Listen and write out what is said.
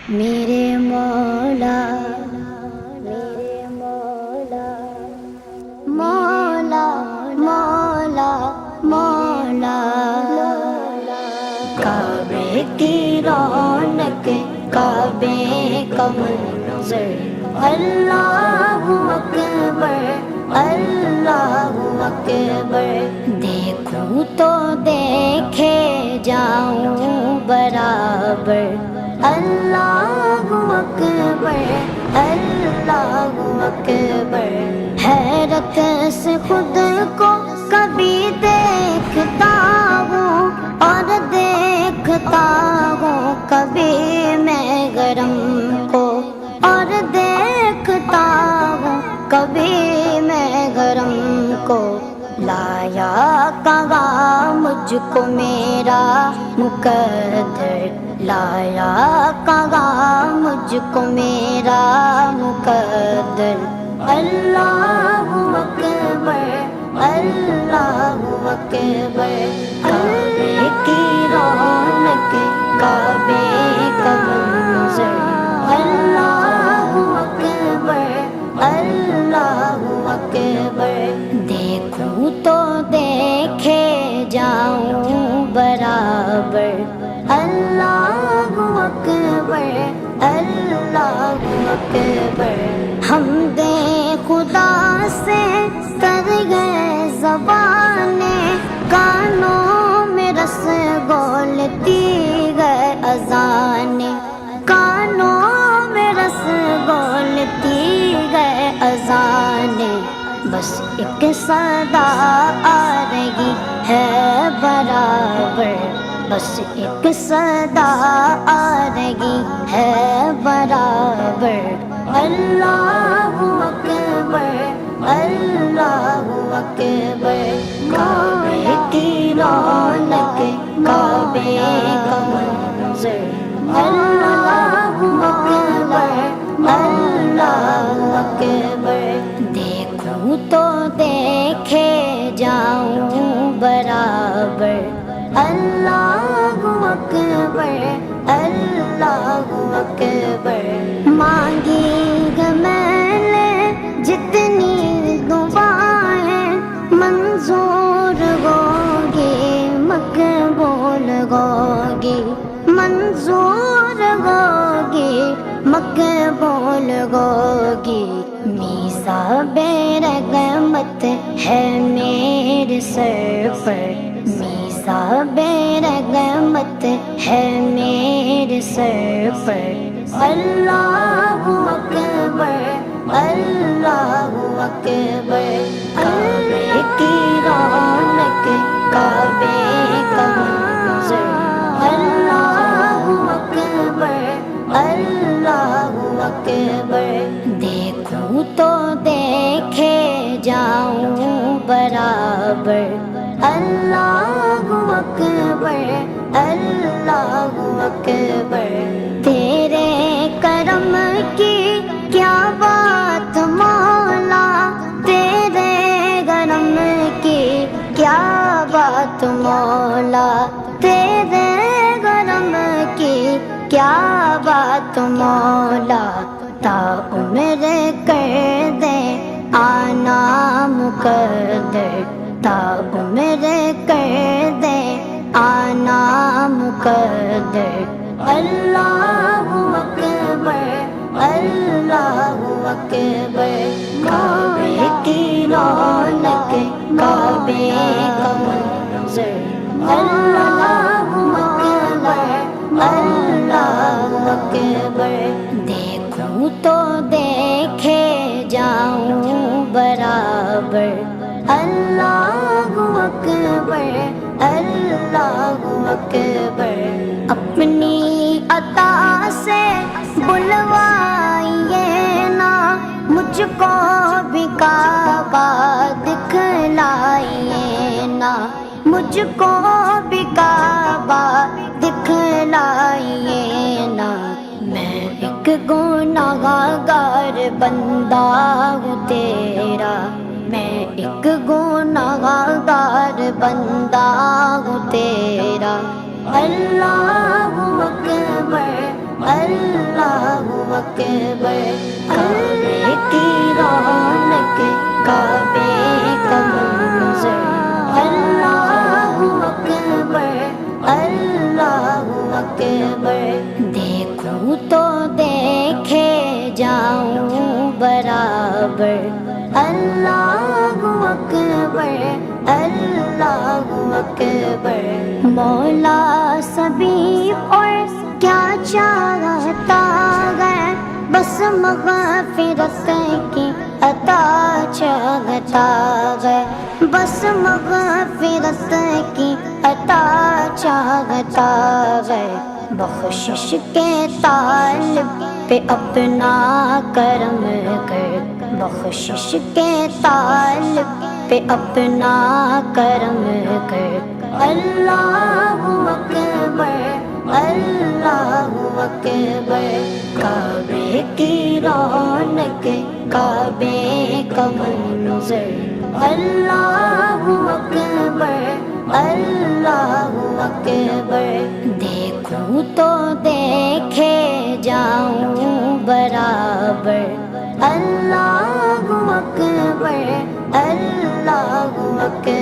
میرے مولا میرے مولا مولا مولا مولا کعبے کی رونق کعبے کا منظر اللہ اکبر اللہ اکبر دیکھوں تو دیکھے جاؤں برابر اللہ اکبر اللہ اکبر حیرت سے خود کو کبھی دیکھتا ہوں اور دیکھتا ہوں کبھی میں گرم کو اور دیکھتا ہوں کبھی میں گرم کو لایا کہاں مجھ کو میرا مقدر لایا کہاں مجھ کو میرا مقدر اللہ اکبر اللہ اکبر کعبے کی رونق کعبے کا منظر اللہ اکبر اللہ اکبر دیکھوں تو دیکھے جاؤں برابر اللہ اکبر اللہ اکبر حمد خدا سے تر گئے زبانیں کانوں میں رس گولتی گئے اذانیں کانوں میں رس گولتی گئے اذانیں بس ایک صدا آ رہی ہے برابر بس ایک صدا آ رہی ہے برابر اللہ اکبر اللہ اکبر کعبے کی رونق کعبے کا منظر اللہ اکبر اللہ اکبر دیکھوں تو دیکھے جاؤں برابر اللہ اکبر اللہ اکبر مانگی میں نے جتنی دعائیں منظور ہوگی مقبول ہوگی منظور ہوگی مقبول ہوگی میثاق رحمت ہے میرے سر پر میثاق رحمت ہے میرے سر پر اللہ اکبر اللہ اکبر کعبے کی رونق کعبے کا منظر اللہ اکبر اللہ اکبر دیکھوں تو دیکھے جاؤں برابر اللہ اکبر اللہ اکبر تیرے کرم کی کیا بات مولا تیرے کرم کی کیا بات مولا تیرے کرم کی کیا بات مولا تا عمر کر دے آنا مقدر تا عمر کر دے آنا مقدر اللہ اکبر اللہ اکبر کعبے کی رونق کعبے کا منظر اللہ اکبر اللہ اکبر دیکھوں تو دیکھے جاؤں برابر اللہ اکبر اللہ اکبر اپنی عطا سے بلوائیے نا مجھ کو بھی کعبہ دکھلائیے نا مجھ کو بھی کعبہ دکھلائیے نا میں ایک گنہگار بندہ ہوں تیرا میں ایک گنہگار بندہ ہوں تیرا اللہ اکبر اللہ اکبر، کعبے کی رونق، کعبے کا منظر، اللہ اکبر، اللہ اکبر، دیکھوں تو دیکھے جاؤں برابر، اللہ اکبر، اللہ اکبر، مولا سبھی اور کیا چاہتا ہے، بس مغفرت کی عطا چاہتا ہے، بس مغفرت کی عطا چاہتا ہے، بخشش کے طالب پہ اپنا کرم کر، بخشش کے طالب پہ اپنا کرم کر، اللہ اکبر، اللہ اکبر، کعبے کی رونق، کعبے کا منظر، اللہ اکبر، اللہ اکبر، دیکھوں تو دیکھے جاؤں برابر، اللہ اکبر، اللہ اکبر۔